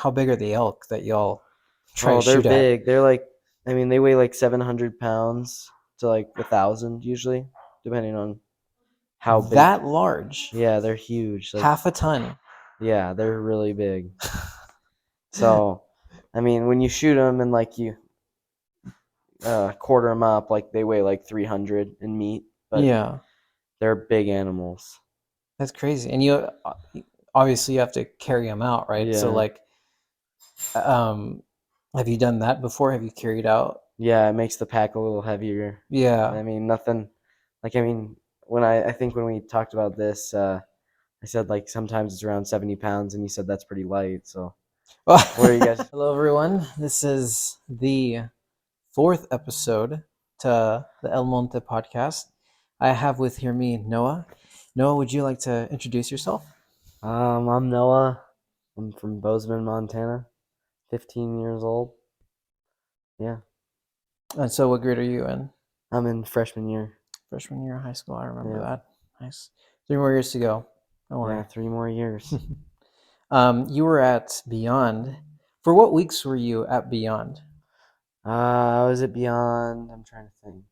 How big are the elk that y'all try to Oh, they're shoot at? big. They're like, I mean, they weigh like 700 pounds to like 1,000 usually, depending on how big. That large? Yeah, they're huge. Like, Half a ton. yeah, they're really big. So, I mean, when you shoot them and like you quarter them up, like they weigh like 300 in meat, but Yeah, they're big animals. that's crazy. And you obviously you have to carry them out, right? So Yeah. like, um, have you done that before? Have you carried out? Yeah, it makes the pack a little heavier. Yeah. I mean, nothing like I mean, I think when we talked about this, I said like sometimes it's around 70 pounds, and you said that's pretty light. So Well, what are you guys? hello everyone. This is the fourth episode to the El Monte podcast. I have with here me Noah. Noah, would you like to introduce yourself? I'm Noah. I'm from Bozeman, Montana. 15 years old. Yeah, And so, what grade are you in? I'm in freshman year. Freshman year of high school. I remember Yeah, that. Nice. 3 more years to go. Don't yeah, worry. 3 more years. You were at Beyond. For what weeks were you at Beyond? I was at Beyond. I'm trying to think.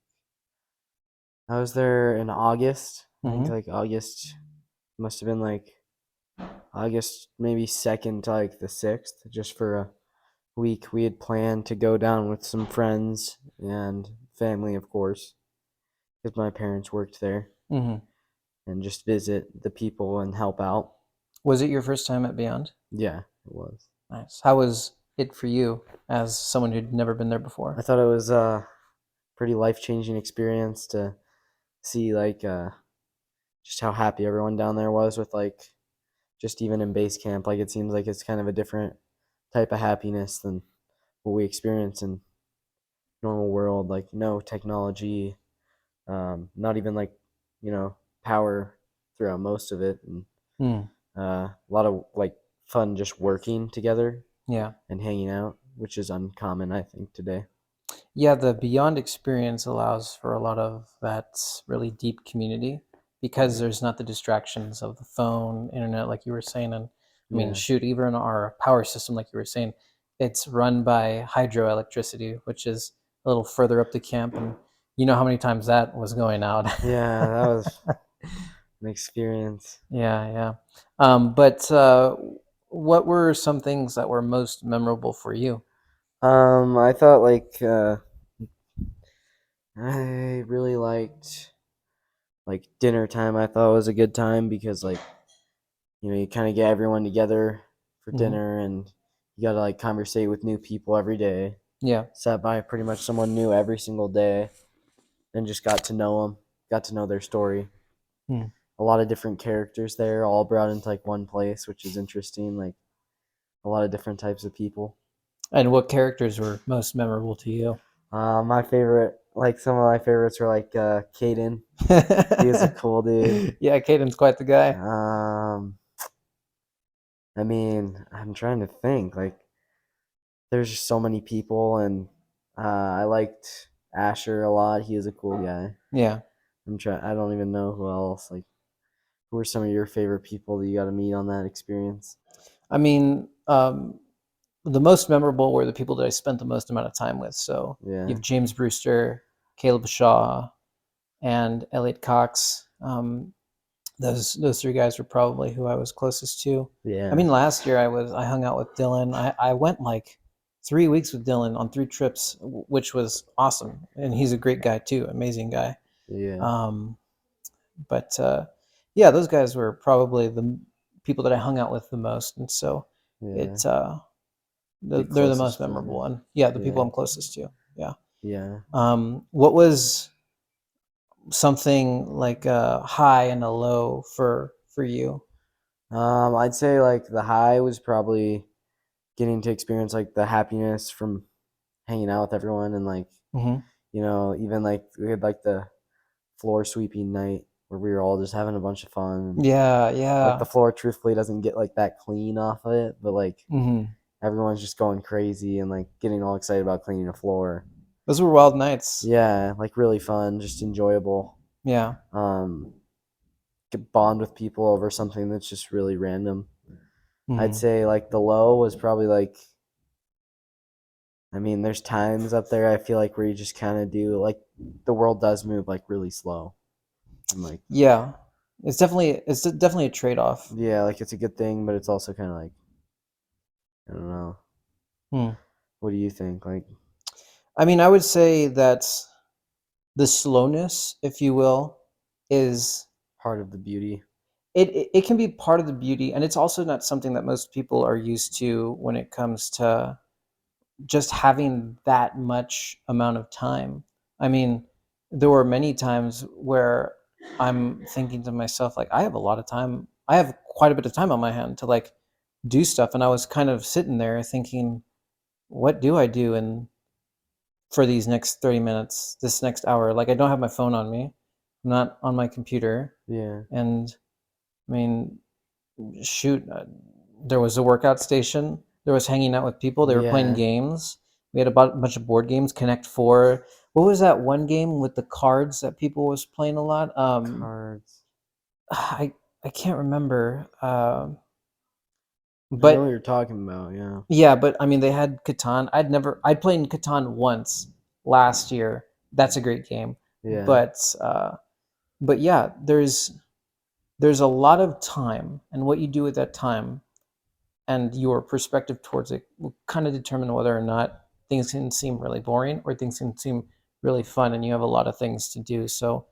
I was there in August. I think Mm-hmm. like August must have been like August maybe 2nd to like the 6th, just for a week. We had planned to go down with some friends and family, of course, because my parents worked there, Mm-hmm. and just visit the people and help out. Was it your first time at Beyond? Yeah, it was. Nice. How was it for you as someone who'd never been there I before? thought it was a pretty life changing experience to see like just how happy everyone down there was with like just even in base camp. Like it seems like it's kind of a different type of happiness than what we experience in normal world. Like no technology, not even like power throughout most of it, and Hmm. a lot of like fun just working together Yeah. and hanging out, which is uncommon I think today. Yeah, the Beyond experience allows for a lot of that really deep community because Yeah, there's not the distractions of the phone, internet, like you were saying. And I mean, yeah, shoot, even our power system, like you were saying, it's run by hydroelectricity, which is a little further up the camp. And you know how many times that was going out. yeah. That was an experience. Yeah, yeah. But what were some things that were most memorable for you? I thought like I really liked like dinner time. I thought was a good time because like you kind of get everyone together for Hmm. dinner, and you got to like conversate with new people every day. Yeah. Sat by pretty much someone new every single day, and just got to know them, got to know their story. Hmm. A lot of different characters there, all brought into like one place, which is interesting. Like a lot of different types of people. And what characters were most memorable to you? My favorite, like some of my favorites were like Caden. He was a cool dude. Yeah, Caden's quite the guy. Um, I mean, I'm trying to think. Like, there's just so many people, and I liked Asher a lot. He was a cool guy. Yeah. I'm trying. I don't even know who else. Like, who were some of your favorite people that you got to meet on that experience? I mean, the most memorable were the people that I spent the most amount of time with. So you Yeah, have James Brewster, Caleb Shaw, and Elliot Cox. Those three guys were probably who I was closest to. I yeah, mean, last year I hung out with Dylan. I went like 3 weeks with Dylan on 3 trips, which was awesome. And he's a great guy too, amazing guy. yeah, Um, but yeah, those guys were probably the people that I hung out with the most, and so yeah. it's Your they're the most closest memorable friends. one. Yeah, the people Yeah, I'm closest to. Yeah. yeah. What was something like a high and a low for you? I'd say like the high was probably getting to experience like the happiness from hanging out with everyone, and like Hmm. even like we had like the floor sweeping night where we were all just having a bunch of fun. Yeah, Like the yeah. floor truthfully doesn't get like that clean off of it, but like Hmm. everyone's just going crazy and like getting all excited about cleaning the floor. Those were wild nights. Yeah, like really fun, just enjoyable. Yeah. Um, Get bond with people over something that's just really random. I'd Hmm. say like the low was probably like, I mean, there's times up there I feel like where you just kind of do like the world does move like really slow. And like, Yeah, it's definitely a trade-off. yeah, like it's a good thing, but it's also kind of like, I don't know. Hmm. What do you think? Like I mean, I would say that the slowness, if you will, is part of the beauty. it can be part of the beauty, and it's also not something that most people are used to when it comes to just having that much amount of time. I mean, there were many times where I'm thinking to myself, like, I have a lot of time. I have quite a bit of time on my hand to like do stuff. And I was kind of sitting there thinking, what do I do in for these next 30 minutes, this next hour? Like, I don't have my phone on me. I'm not on my computer. Yeah. And I mean, shoot, there was a workout station. There was hanging out with people. They were playing Yeah. games. We had a bunch of board games. Connect Four. What was that one game with the cards that people was playing a lot? Cards. I can't remember. I know what But you're talking about. Yeah. yeah, but I mean, they had Catan. I'd played in Catan once last year. That's a great game. Yeah. But yeah, there's a lot of time, and what you do with that time and your perspective towards it will kind of determine whether or not things can seem really boring or things can seem really fun, and you have a lot of things to do. So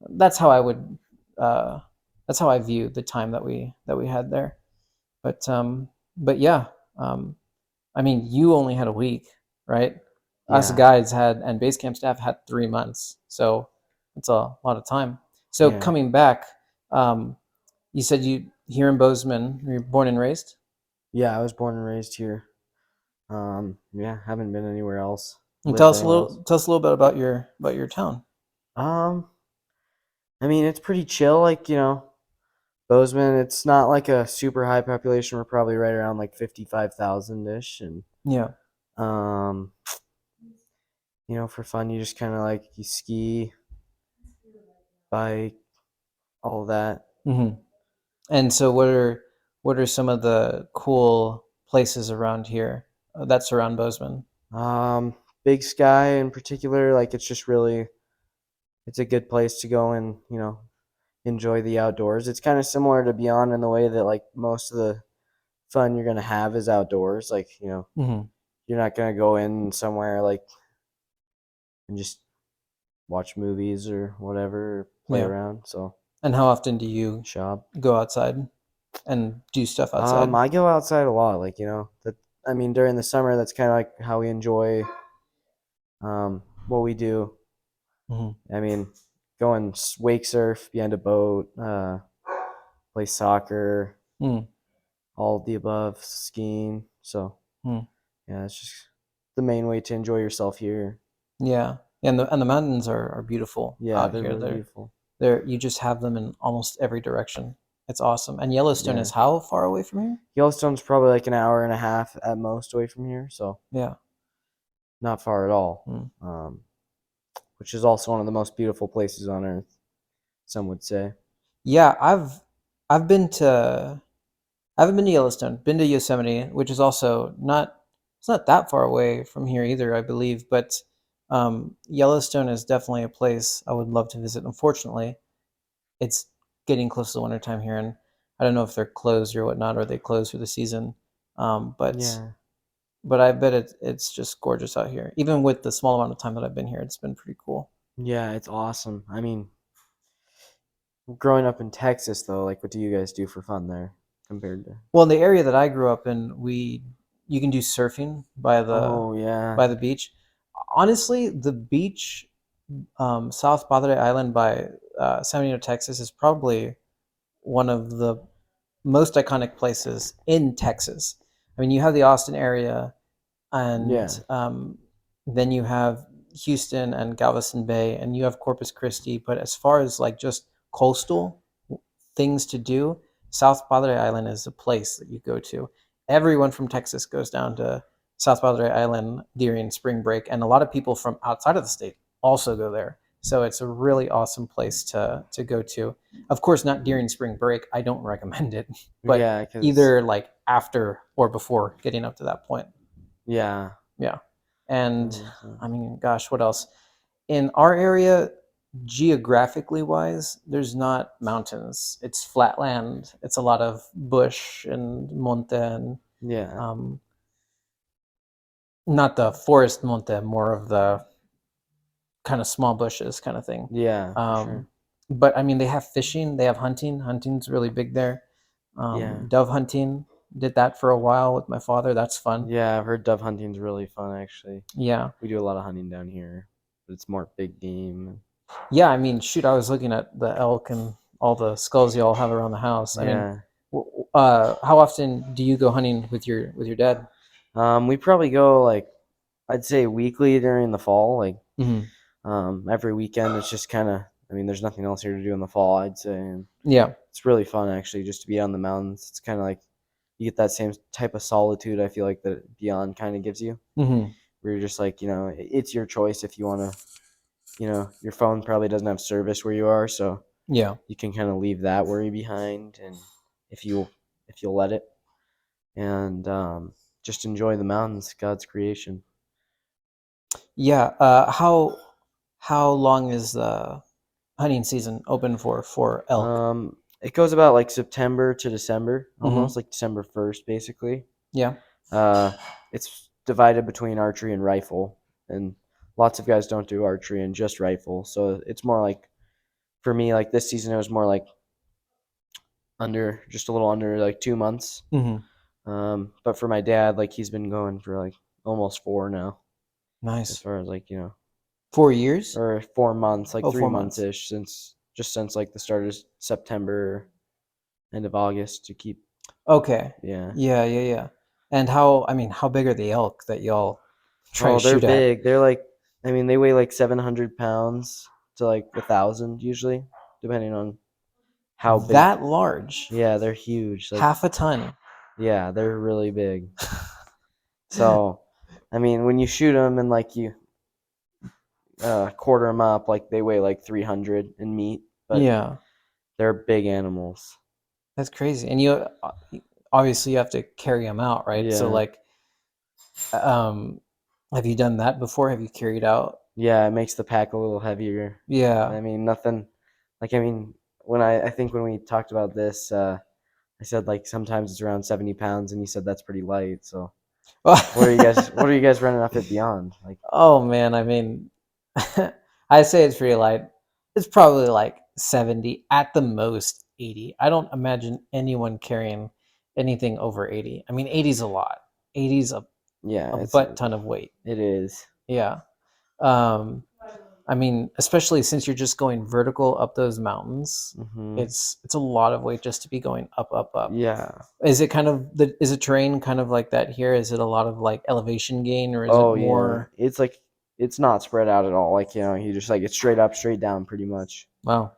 that's how I would, uh, that's how I view the time that we had there. But but yeah, um, I mean, you only had a week, right? Us Yeah. guides had and base camp staff had 3 months, so it's a lot of time. So Yeah. coming back, um, you said you here in Bozeman, you're born and raised. Yeah. I was born and raised here. Yeah. Haven't been anywhere else. And Lived anywhere else. tell us a little bit about your town. Um, I mean, it's pretty chill. Like Bozeman. It's not like a super high population. We're probably right around like 55,000 ish, and Yeah. um, for fun, you just kind of like you ski, bike, all that. Hmm. And so, what are some of the cool places around here that surround Bozeman? Um, Big Sky in particular, like it's a good place to go and enjoy the outdoors. It's kind of similar to Beyond in the way that like most of the fun you're gonna have is outdoors. Like Hmm. you're not gonna go in somewhere like and just watch movies or whatever, or play Yeah. around. So And how often do you shop. go outside and do stuff outside? I go outside a lot. Like that. I mean, during the summer, that's kind of like how we enjoy what we do. Hmm. I mean, go and wake surf behind a boat, play soccer, Mm. all of the above, skiing. So Mm. yeah, it's just the main way to enjoy yourself here. Yeah. And the mountains are beautiful Yeah, out they're here. really They're beautiful. There, you just have them in almost every direction. It's awesome. And Yellowstone Yeah, is how far away from here? Yellowstone's probably like an hour and a half at most away from here, so Yeah. not far at all. Mm. Which is also one of the most beautiful places on earth. Some would say. Yeah, I've been to I haven't been to Yellowstone. Been to Yosemite, which is also not it's not that far away from here either, I believe. But Yellowstone is definitely a place I would love to visit. Unfortunately, it's getting close to the wintertime here, and I don't know if they're closed or whatnot, or they close for the season. Um, but Yeah, but I bet it's just gorgeous out here. Even with the small amount of time that I've been here, it's been pretty cool. yeah, it's awesome. I mean, growing up in Texas, though, like, what do you guys do for fun there compared to? Well, in the area that I grew up in, we you can do surfing Oh yeah, by the beach. Honestly, the beach, South Padre Island by San Benito, Texas, is probably one of the most iconic places in Texas. I mean, you have the Austin area, and yeah, then you have Houston and Galveston Bay, and you have Corpus Christi. But as far as like just coastal things to do, South Padre Island is a place that you go to. Everyone from Texas goes down to South Padre Island during spring break, and a lot of people from outside of the state also go there. So it's a really awesome place to go to. Of course, not during spring break. I don't recommend it, but yeah, because either like after or before getting up to that point. Yeah. Yeah. And Uh, I mean, gosh, what else? In our area, geographically wise, there's not mountains. It's flat land. It's a lot of bush and monte and yeah. um, not the forest monte, more of the kind of small bushes kind of thing. Yeah, for sure. Um, but I mean, they have fishing, they have hunting. Hunting's really big there. Yeah. Dove hunting, did that for a while with my father. That's fun. Yeah, I've heard dove hunting's really fun actually. Yeah. We do a lot of hunting down here, but it's more big game. Yeah. I mean, shoot, I was looking at the elk and all the skulls y'all have around the house. I mean, Yeah. how often do you go hunting with your dad? We probably go like I'd say weekly during the fall, like Hmm. every weekend. It's just kind of I mean, there's nothing else here to do in the fall, I'd say. And Yeah. it's really fun actually just to be on the mountains. It's kind of like you get that same type of solitude I feel like that Beyond kind of gives you, Hmm. where you're just like, it's your choice if you want to, your phone probably doesn't have service where you are, so Yeah. you can kind of leave that worry behind, and if you if you'll let it, and just enjoy the mountains, God's creation. Yeah. How long is the hunting season open for elk? It goes about like September to December, Hmm. almost like December 1st, basically. Yeah. Uh, it's divided between archery and rifle, and lots of guys don't do archery and just rifle. So it's more like for me, like this season, it was more like just a little under like 2 months. Hmm. But for my dad, like he's been going for like almost four now, as Nice. far as like 4 years? or 4 months, like Oh, three 4 months. months ish since like the start of September, end of August to keep. Okay. Yeah. Yeah, yeah, yeah. And how, I mean, how big are the elk that y'all try to Oh, they're shoot at? big. They're like, I mean, they weigh like 700 pounds to like 1,000 usually, depending on how big. That large? Yeah, they're huge. Like, Half a ton. yeah, they're really big. So, I mean, when you shoot them and like you quarter them up, like they weigh like 300 in meat, but Yeah, they're big animals. that's crazy. And you obviously you have to carry them out, right? So Yeah, like, um, have you done that before? Have you carried out? yeah, it makes the pack a little heavier. Yeah. I mean, nothing. Like, I mean, I think when we talked about this, I said like sometimes it's around 70 pounds, and you said that's pretty light. So what are you guys running up at Beyond? Like, Oh man, I mean, I say it's pretty light. It's probably like 70, at the most 80. I don't imagine anyone carrying anything over 80. I mean, 80 is a lot. 80 is yeah, a butt ton of weight. it is. Yeah. Um, I mean, especially since you're just going vertical up those mountains, Hmm. it's a lot of weight just to be going up, up, up. Yeah. Is it kind of is the terrain kind of like that here? Is it a lot of like elevation gain, or is it Oh yeah. more? It's like it's not spread out at all. Like you just like it's straight up, straight down, pretty much. Wow.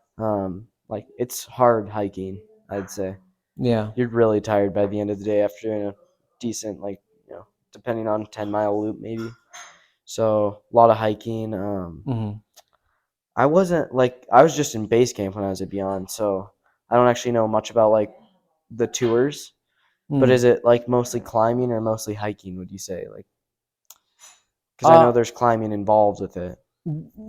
Like it's hard hiking. I'd say Yeah. you're really tired by the end of the day after doing a decent like depending on 10-mile loop maybe. So a lot of hiking. Hmm. I was just in base camp when I was at Beyond, so I don't actually know much about like the tours. But Mm. is it like mostly climbing or mostly hiking? Would you say like because I know Uh, there's climbing involved with it.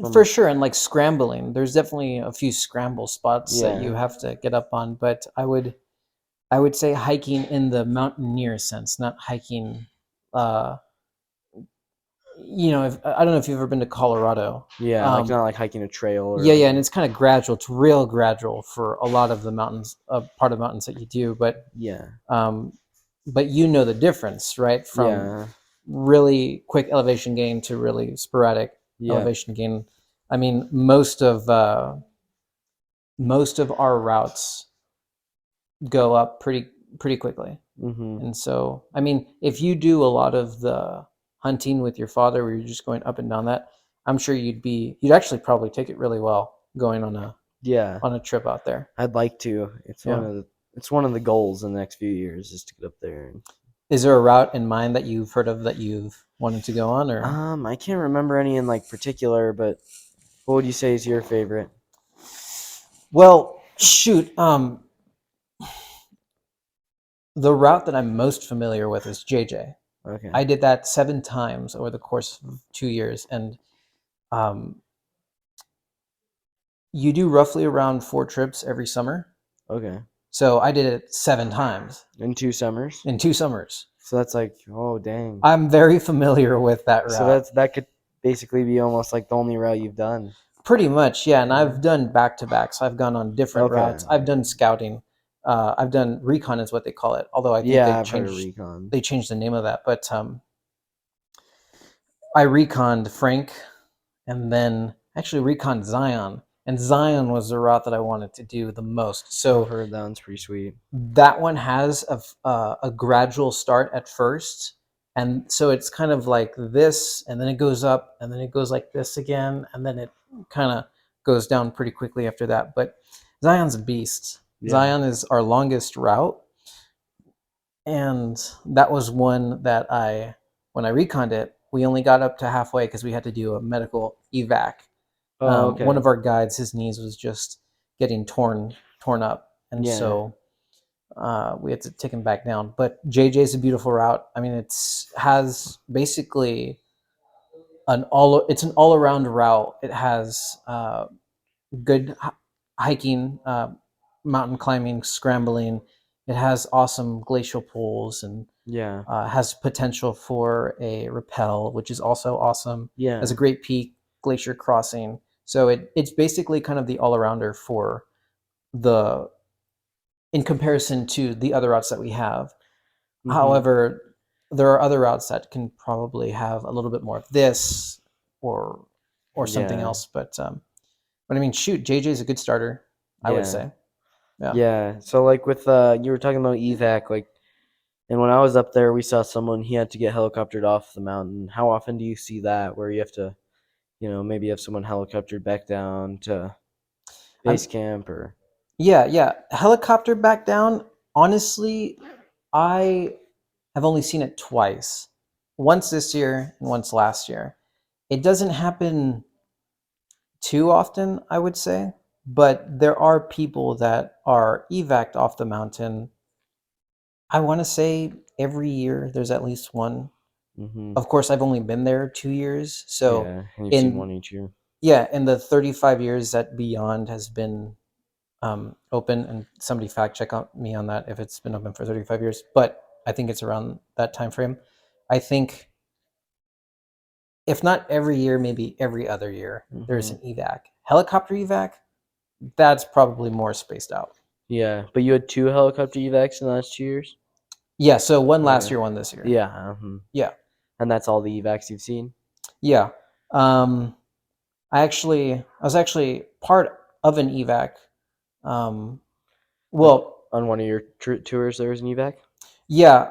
for From sure, and like scrambling, there's definitely a few scramble spots that you yeah, have to get up on. But I would say hiking in the mountaineer sense, not hiking. Uh, I don't know if you've ever been to Colorado. yeah, like Um, not like hiking a trail or yeah, yeah, and like it's kind of gradual. It's real gradual for a lot of the mountains, part of mountains that you do. yeah, Um, but you know the difference, right? From yeah, really quick elevation gain to really sporadic yeah, elevation gain. I mean, most of our routes go up pretty quickly. mm-hmm, And so, I mean, if you do a lot of the hunting with your father, where you're just going up and down that, I'm sure you'd actually probably take it really well going yeah. on a trip out there. I'd like to. Yeah. It's one of the goals in the next few years is to get up there. Is there a route in mind that you've heard of that you've wanted to go on, or? I can't remember any in like particular, but what would you say is your favorite? Well, shoot. The route that I'm most familiar with is JJ. Okay. I did that 7 times over the course of 2 years, and um, you do roughly around 4 trips every summer. Okay. So I did it 7 times In 2 summers. in 2 summers. So that's like, oh dang. I'm very familiar with that So route. that could basically be almost like the only route you've done. Pretty much, yeah. And Yeah. I've done back to backs. I've gone on different Okay. routes. I've done scouting. I've done recon, is what they call it. Although I think Yeah, I've heard of recon. they changed the name of that. But I reconned Frank, and then actually reconned Zion. And Zion was the route that I wanted to do the most. I've So heard that one's pretty sweet. that one has a gradual start at first, and so it's kind of like this, and then it goes up, and then it goes like this again, and then it kind of goes down pretty quickly after that. But Zion's a beast. Yeah. Zion is our longest route, and that was one that when I reconned it, we only got up to halfway because we had to do a medical evac. Oh, One okay. of our guides, his knees was just getting torn up, and Yeah. so we had to take him back down. But JJ is a beautiful route. I mean, it's has basically it's an all around route. It has good hiking, mountain climbing, scrambling. It has awesome glacial pools and Yeah. has potential for a rappel, which is also awesome. Has a Yeah. great peak, glacier crossing. So it's basically kind of the all arounder for the in comparison to the other routes that we have. Mhm. However, there are other routes that can probably have a little bit more of this or something Yeah. else. But I mean, shoot, JJ is a good starter, I would Yeah. say. Yeah. Yeah. So like with you were talking about evac, like, and when I was up there, we saw someone he had to get helicoptered off the mountain. How often do you see that where you have to, maybe have someone helicoptered back down to I'm base camp or? yeah. Helicopter back down. Honestly, I have only seen it twice. Once this year and once last year. It doesn't happen too often, I would say, but there are people that are evac'd off the mountain. I want to say every year there's at least one. Mhm. Of course, I've only been there 2 years, so Yeah, and you've seen in one each year. yeah, in the 35 years that Beyond has been open, and somebody fact check on me on that if it's been open for 35 years, but I think it's around that time frame. I think if not every year, maybe every other year, there's Mhm. an evac. Helicopter evac, that's probably more spaced out. Yeah, but you had two helicopter evacs in the last 2 years? Yeah, so one last Okay. year, one this year. Yeah, Yeah, and that's all the evacs you've seen? yeah. Um, I was actually part of an evac. Um, On well, on one of your tours there was an evac? yeah.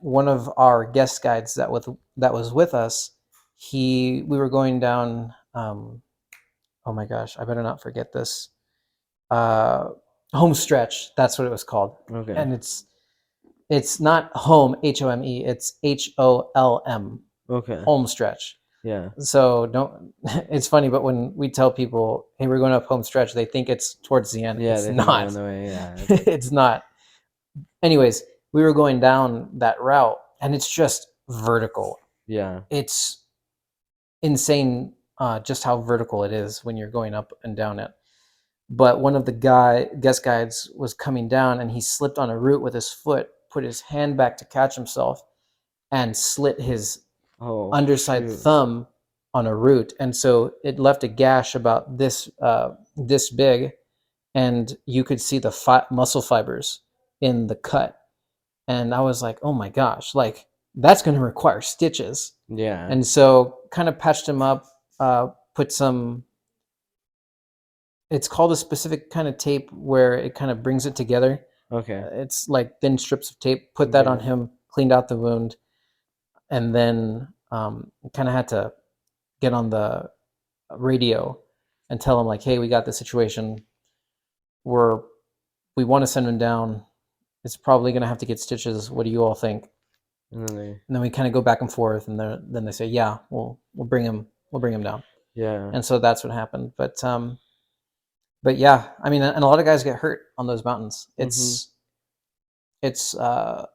One of our guest guides that was with us, we were going down. Oh my gosh, I better not forget this. Uh, Home stretch. That's what it was called, Okay. and it's not home HOME. It's HOLM. Okay. Home stretch. Yeah. So don't. It's funny, but when we tell people, "Hey, we're going up home stretch," they think it's towards the end. Yeah, It's they think you're on not. the way. Yeah, it's like, It's not. Anyways, we were going down that route, and it's just vertical. yeah. It's insane, just how vertical it is when you're going up and down it. But one of the guest guides was coming down, and he slipped on a root with his foot, put his hand back to catch himself, and slit his Oh, underside shoot. thumb on a root, and so it left a gash about this big, and you could see the muscle fibers in the cut. And I was like, oh my gosh, like that's going to require stitches. Yeah. And so kind of patched him up, put some. It's called a specific kind of tape where it kind of brings it together. Okay. It's like thin strips of tape. Put that on Okay. him, cleaned out the wound, and then kind of had to get on the radio and tell him like, "Hey, we got this situation. We're we want to send him down. It's probably going to have to get stitches. What do you all think?" And then And then we kind of go back and forth, and then they say, "Yeah, we'll bring him down." yeah. And so that's what happened. But yeah, I mean, and a lot of guys get hurt on those mountains. Mhm. it's a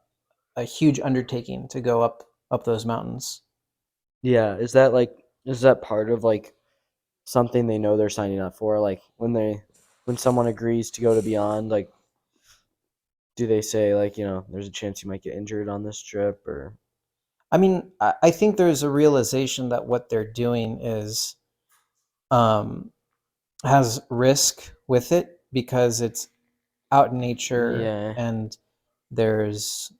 huge undertaking to go up those mountains. Yeah, is that part of like something they know they're signing up for? Like when someone agrees to go to Beyond, like do they say like, there's a chance you might get injured on this trip or I mean, I think there's a realization that what they're doing is um, has risk with it because it's out in nature yeah, and there's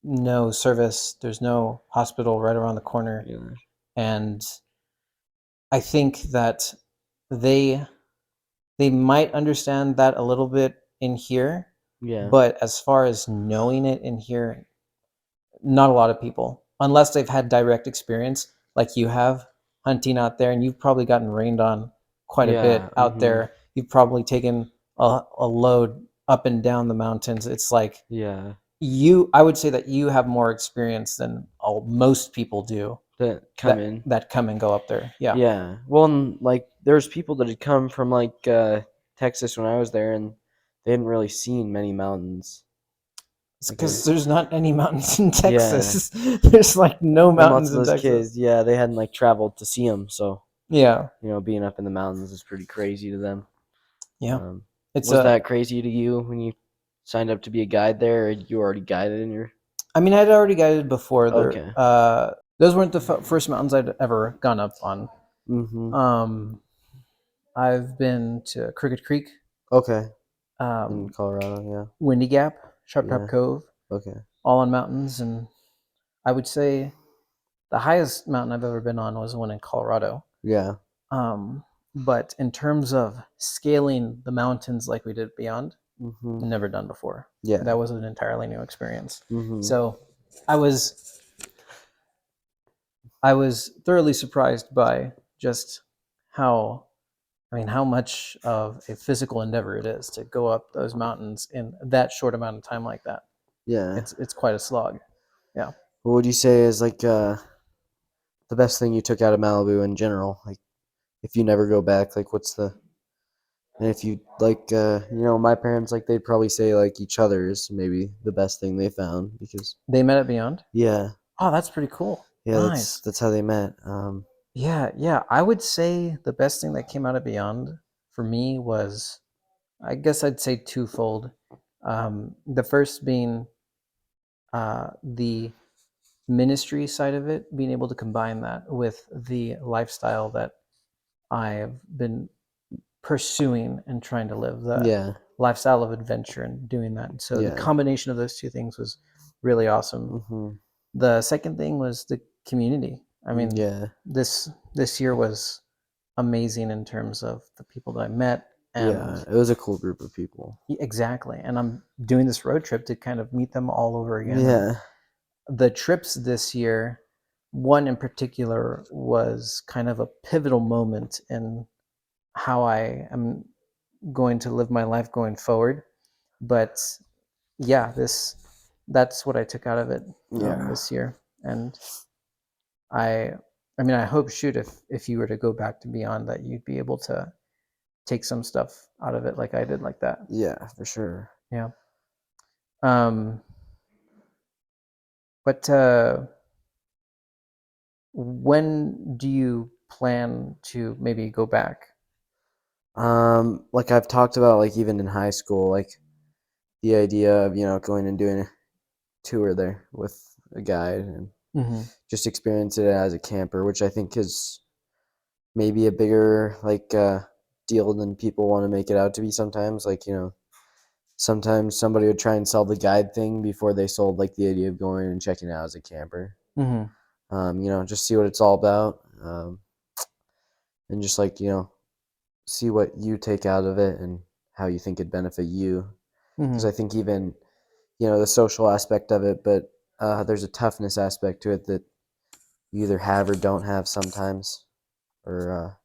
no service, there's no hospital right around the corner, yeah, and I think that they they might understand that a little bit in here, yeah, but as far as knowing it in here, not a lot of people, unless they've had direct experience like you have hunting out there, and you've probably gotten rained on quite a yeah, bit out there. You've probably taken a load up and down the mountains. It's like yeah. I would say that you have more experience than most people do That come in. that come and go up there. Yeah. Yeah. Well, and, like there's people that had come from like Texas when I was there, and they hadn't really seen many mountains. It's Like, because there's not any mountains in yeah, Texas. There's like no and lots mountains of in those Texas. kids, yeah, they hadn't like traveled to see them, so Yeah. being up in the mountains is pretty crazy to them. Yeah. Um, It's was a that crazy to you when you signed up to be a guide there, or you already guided in your? I mean, I'd already guided before. Okay. Those weren't the first mountains I'd ever gone up on. Mm-hmm. Um, I've been to Crooked Creek, Okay. In um, Colorado, Windy Gap, Sharp yeah. Top Yeah. Cove, Okay. all on mountains. And I would say the highest mountain I've ever been on was one in Colorado. Yeah. Um, but in terms of scaling the mountains like we did Beyond, Mm-hmm. never done before. Yeah. That was an entirely new experience. Mm-hmm. So I was I was thoroughly surprised by just how how much of a physical endeavor it is to go up those mountains in that short amount of time like that. Yeah. It's quite a slog. Yeah. What would you say is like the best thing you took out of Malibu in general? Like if you never go back, like what's the and if you like my parents like they'd probably say like each other is maybe the best thing they found because They met at Beyond. yeah, Oh, that's pretty cool. yeah, that's Nice. that's how they met. Yeah, yeah. I would say the best thing that came out of Beyond for me was, I guess I'd say twofold. The first being the ministry side of it, being able to combine that with the lifestyle that I've been pursuing and trying to live, the Yeah, lifestyle of adventure and doing that. So the yeah, combination of those two things was really awesome. mm-hmm, The second thing was the community. I mean, yeah, this year was amazing in terms of the people that I met and yeah. It was a cool group of people. exactly. And I'm doing this road trip to kind of meet them all over again. And Yeah, the trips this year, one in particular was kind of a pivotal moment in how I am going to live my life going forward. But yeah, this that's what I took out of it yeah, this year. And I I mean I hope shoot if you were to go back to Beyond that you'd be able to take some stuff out of it like I did like that. yeah, for sure. Yeah. Um but when do you plan to maybe go back? Like I've talked about, like even in high school, like the idea of going and doing a tour there with a guide and Mm-hmm. just experience it as a camper, which I think is maybe a bigger like deal than people want to make it out to be sometimes. Like, sometimes somebody would try and sell the guide thing before they sold like the idea of going and checking it out as a camper. Mm-hmm. Just see what it's all about. And just like, see what you take out of it and how you think it'd benefit you. Because Mm-hmm. I think even, the social aspect of it, but there's a toughness aspect to it that you either have or don't have sometimes, or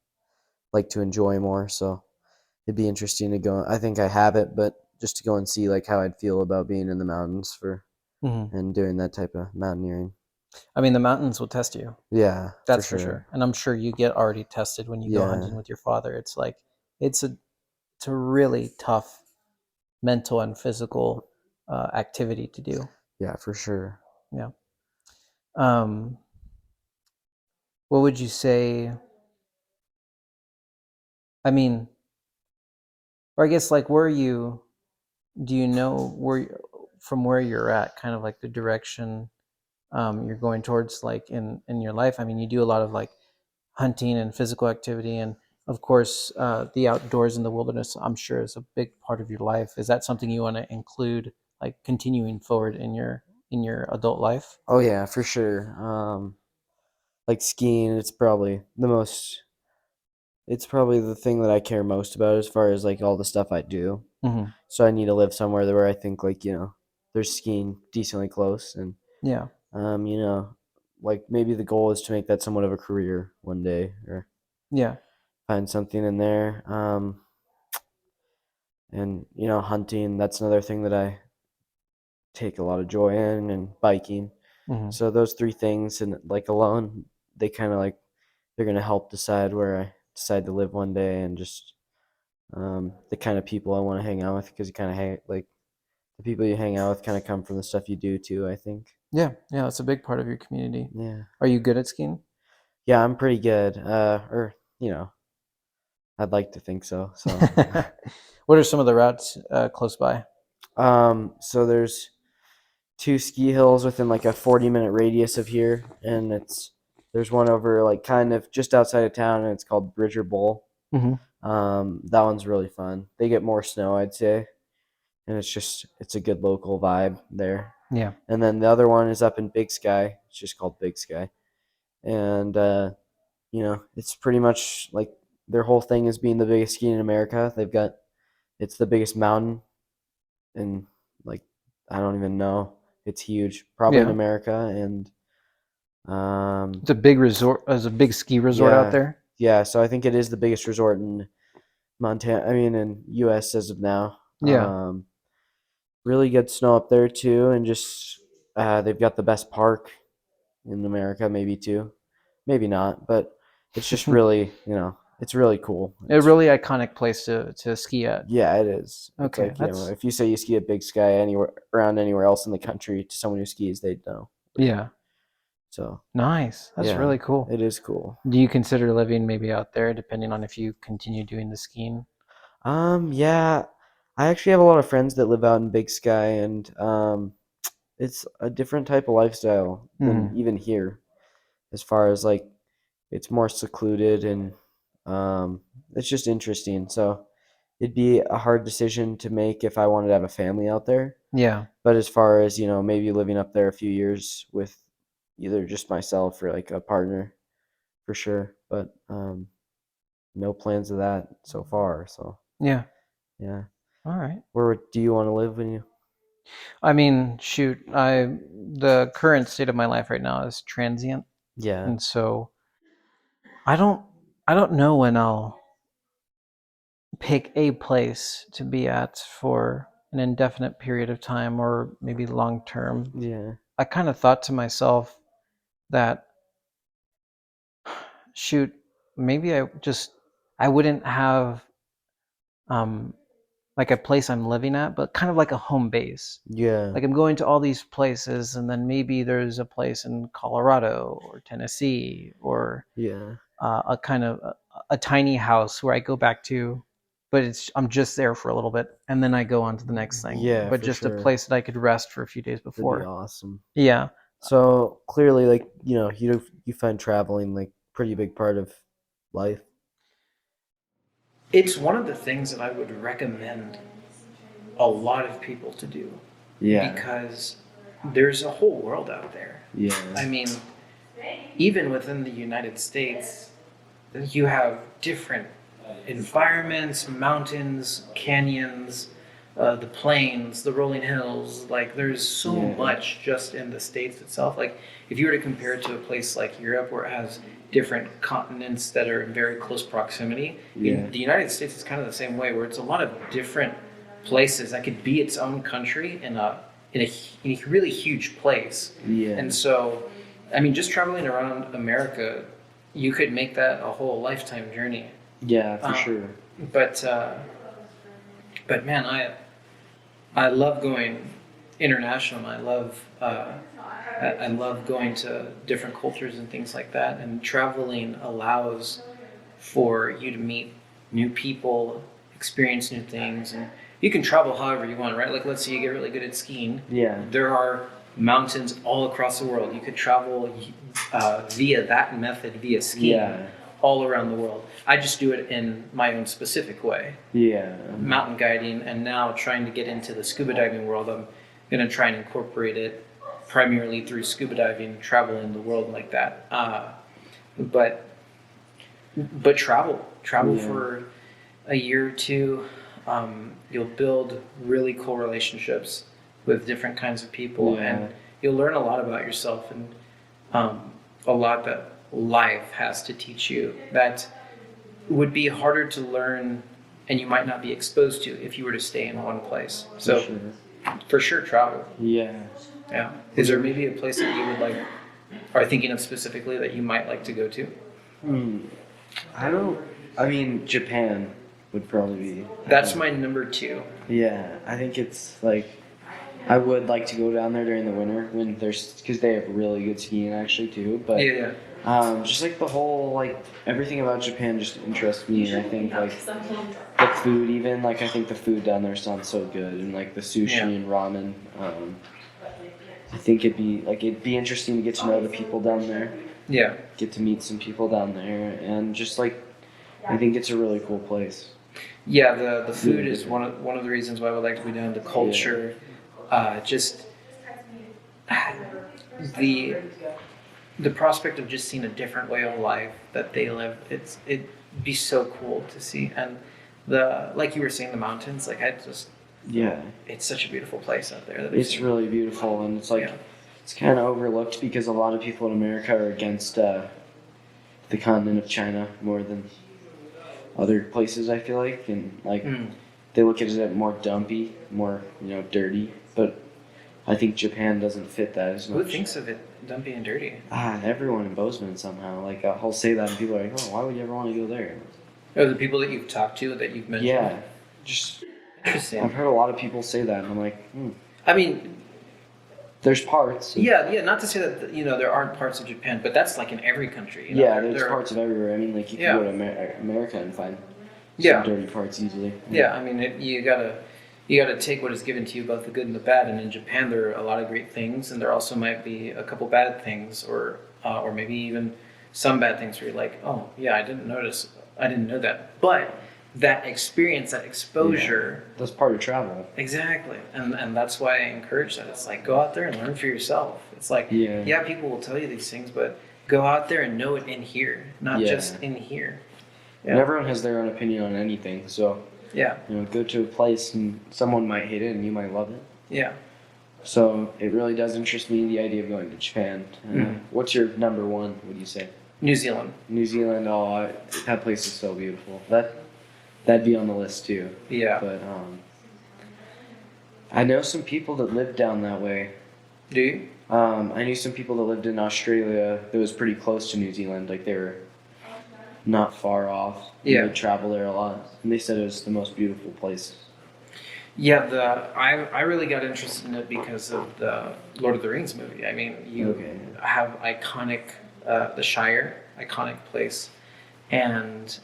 like to enjoy more. So it'd be interesting to go. I think I have it, but just to go and see like how I'd feel about being in the mountains for Mm-hmm. and doing that type of mountaineering. I mean the mountains will test you. Yeah, for That's for sure. sure. And I'm sure you get already tested when you go hunting Yeah, with your father. It's like it's a it's a really tough mental and physical activity to do. Yeah, for sure. Yeah. Um, what would you say? I mean, or I guess like where are you? Do you know from where you're at, kind of like the direction you're going towards, like in your life? I mean, you do a lot of like hunting and physical activity, and of course, the outdoors in the wilderness. I'm sure is a big part of your life. Is that something you want to include, like continuing forward in your adult life? Oh yeah, for sure. Like skiing, it's probably the thing that I care most about as far as like all the stuff I do. Hmm. So I need to live somewhere where I think like, there's skiing decently close and Yeah. um, you know, like maybe the goal is to make that somewhat of a career one day or Yeah. find something in there. And hunting, that's another thing that I take a lot of joy in, and biking. Hmm. So those three things and like alone, they kind of like they're gonna help decide where I decide to live one day and just the kind of people I want to hang out with because you kind of hang like the people you hang out with kind of come from the stuff you do too. I think. Yeah. Yeah. That's a big part of your community. Yeah. Are you good at skiing? Yeah, I'm pretty good. Or I'd like to think so. So, What are some of the routes close by? so there's 2 ski hills within like a 40-minute radius of here, and there's one over like kind of just outside of town, and it's called Bridger Bowl. Hmm. That one's really fun. They get more snow, I'd say, and it's a good local vibe there. Yeah. And then the other one is up in Big Sky. It's just called Big Sky, and it's pretty much like their whole thing is being the biggest ski in America. It's the biggest mountain, and like I don't even know. It's huge, probably in Yeah. America, and It's a big resort. It's a big ski resort out yeah, there. yeah. So I think it is the biggest resort in Montana. I mean, in U.S. as of now. Yeah. Really good snow up there too, and just they've got the best park in America, maybe too, maybe not, but it's just really, it's really cool. A really iconic place to ski at. Yeah, it is. It's Okay, like that's if you say you ski at Big Sky anywhere around anywhere else in the country to someone who skis, they'd know where you yeah, are. So nice. That's yeah, really cool. it is cool. Do you consider living maybe out there, depending on if you continue doing the skiing? Yeah, I actually have a lot of friends that live out in Big Sky, and it's a different type of lifestyle than Hmm. even here, as far as like it's more secluded and it's just interesting. So it'd be a hard decision to make if I wanted to have a family out there. Yeah, But as far as, maybe living up there a few years with either just myself or like a partner, for sure. But no plans of that so far. So yeah. yeah. All right. Where do you want to live when you? I mean, shoot, the current state of my life right now is transient, Yeah. and so I don't I don't know when I'll pick a place to be at for an indefinite period of time or maybe long term. Yeah. I kind of thought to myself that, shoot, maybe I wouldn't have um like a place I'm living at, but kind of like a home base. Yeah. Like I'm going to all these places, and then maybe there's a place in Colorado or Tennessee or Yeah. a kind of a tiny house where I go back to, but I'm just there for a little bit, and then I go on to the next thing. Yeah, But for just a sure. place that I could rest for a few days That'd be before. awesome. Yeah, So clearly, like you find traveling like pretty big part of life. it's one of the things that I would recommend a lot of people to do Yeah. because there's a whole world out there. Yeah. I mean, even within the United States, you have different environments, mountains, canyons, the plains, the rolling hills. Like, there's so Yeah. much just in the States itself. Like, if you were to compare it to a place like Europe where it has different continents that are in very close proximity, Yeah. in the United States is kind of the same way, where it's a lot of different places that could be its own country in a really huge place. Yeah. And so, I mean, just traveling around America, you could make that a whole lifetime journey. Yeah, for Uh, sure. but uh, but man, I love going international. I love going to different cultures and things like that. And traveling allows for you to meet new people, experience new things, and you can travel however you want, right? Like, let's say you get really good at skiing. Yeah. There are mountains all across the world. You could travel via that method, via skiing, Yeah. all around the world. I just do it in my own specific way, Yeah. mountain guiding, and now trying to get into the scuba diving world. I'm going to try and incorporate it primarily through scuba diving, traveling the world like that. But travel Yeah. for a year or two. You'll build really cool relationships with different kinds of people, Yeah. and you'll learn a lot about yourself and a lot that life has to teach you that would be harder to learn and you might not be exposed to if you were to stay in one place. So for sure travel. Yeah. Yeah. Is there maybe a place that you would like are thinking of specifically that you might like to go to? I mean, Japan would probably be. That's my number 2. Yeah, I think it's like I would like to go down there during the winter when because they have really good skiing actually too. But Yeah. just like the whole like everything about Japan just interests me, and I think like the food even like I think the food down there sounds so good, and like the sushi and ramen. I think it'd be interesting to get to know the people down there. Yeah. Get to meet some people down there, and just like I think it's a really cool place. Yeah, the food is one of the reasons why I would like to be down. The culture, just the prospect of just seeing a different way of life that they live. It'd be so cool to see. And like you were saying, the mountains. Like it's such a beautiful place out there. It's really beautiful, and it's like it's kind of overlooked because a lot of people in America are against the continent of China more than other places, I feel like, and like they look at it more dumpy, more dirty. But I think Japan doesn't fit that as much. Who thinks of it dumpy and dirty? Everyone in Bozeman somehow. Like I'll say that, and people are like, "Oh, why would you ever want to go there?" Or the people that you've talked to that you've mentioned. Yeah, just interesting. I've heard a lot of people say that, and I'm like, I mean, there's parts. Yeah. Not to say that there aren't parts of Japan, but that's like in every country. There's parts of everywhere. I mean, like you can go to America and find some dirty parts easily. Yeah, I mean, you gotta take what is given to you, both the good and the bad. And in Japan, there are a lot of great things, and there also might be a couple bad things, or maybe even some bad things where you're like, oh yeah, I didn't know that. But that experience, that exposure, that's part of travel. Exactly, and that's why I encourage that. It's like go out there and learn for yourself. It's like people will tell you these things, but go out there and know it in here, not just in here. Yeah. And everyone has their own opinion on anything, so go to a place and someone might hate it and you might love it. Yeah. So it really does interest me, the idea of going to Japan. What's your number 1? Would you say? New Zealand. New Zealand. Oh, that place is so beautiful. That'd be on the list too. Yeah. But I know some people that lived down that way. Do you? I knew some people that lived in Australia that was pretty close to New Zealand. Like they were not far off. Yeah. They travel there a lot, and they said it was the most beautiful place. Yeah, I really got interested in it because of the Lord of the Rings movie. I mean, you have iconic, the Shire, iconic place, and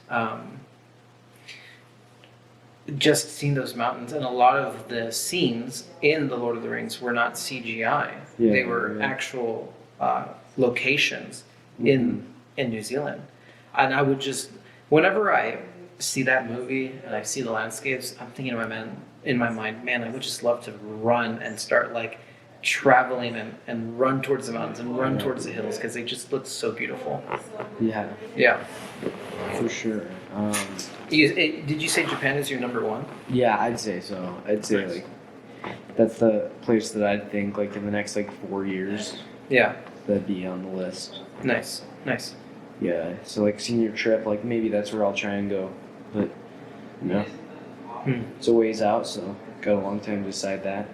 just seeing those mountains, and a lot of the scenes in the Lord of the Rings were not CGI. They were actual locations in New Zealand, and I would just whenever I see that movie and I see the landscapes, I'm thinking in my mind, man, I would just love to run and start like traveling and run towards the mountains and run towards the hills because they just look so beautiful. Yeah, for sure. Did you say Japan is your number 1? Yeah, I'd say so. I'd say like that's the place that I'd think like in the next like 4 years. Yeah, that'd be on the list. Nice. Yeah, so like senior trip, like maybe that's where I'll try and go, but it's a ways out, so got a long time to decide that.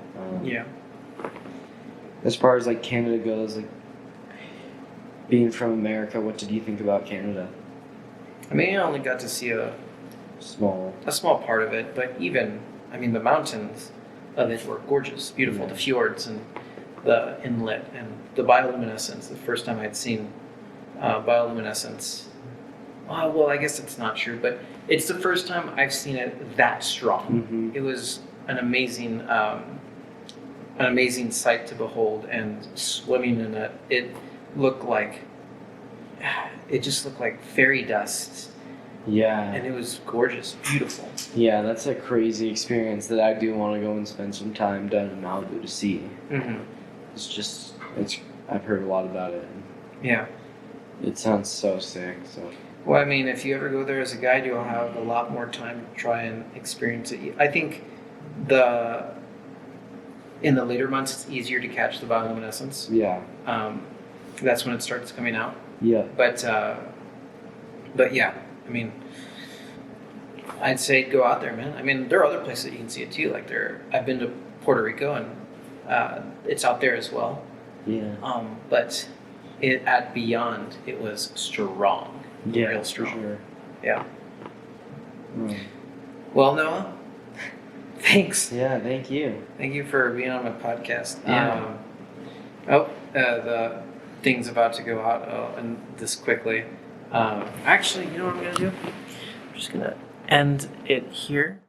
As far as like Canada goes, like being from America, what did you think about Canada? I mean, I only got to see a small part of it, but even, I mean, the mountains of it were gorgeous, beautiful. The fjords and the inlet and the bioluminescence. The first time I'd seen bioluminescence. Well, I guess it's not true, but it's the first time I've seen it that strong. It was an amazing sight to behold, and swimming in it, it just looked like fairy dust. Yeah. And it was gorgeous, beautiful. Yeah, that's a crazy experience that I do want to go and spend some time down in Malibu to see. I've heard a lot about it. Yeah. It sounds so sick. So. Well, I mean, if you ever go there as a guide, you'll have a lot more time to try and experience it. I think in the later months, it's easier to catch the bioluminescence. Yeah. That's when it starts coming out. Yeah. But yeah, I mean, I'd say go out there, man. I mean, there are other places that you can see it too. Like I've been to Puerto Rico, and it's out there as well. Yeah. But at Beyond, it was strong. Yeah, real strong. For sure. Yeah. Well, Noah, thanks. Yeah, thank you. Thank you for being on my podcast. Yeah. The thing's about to go out and this quickly. Actually, you know what I'm going to do? I'm just going to end it here.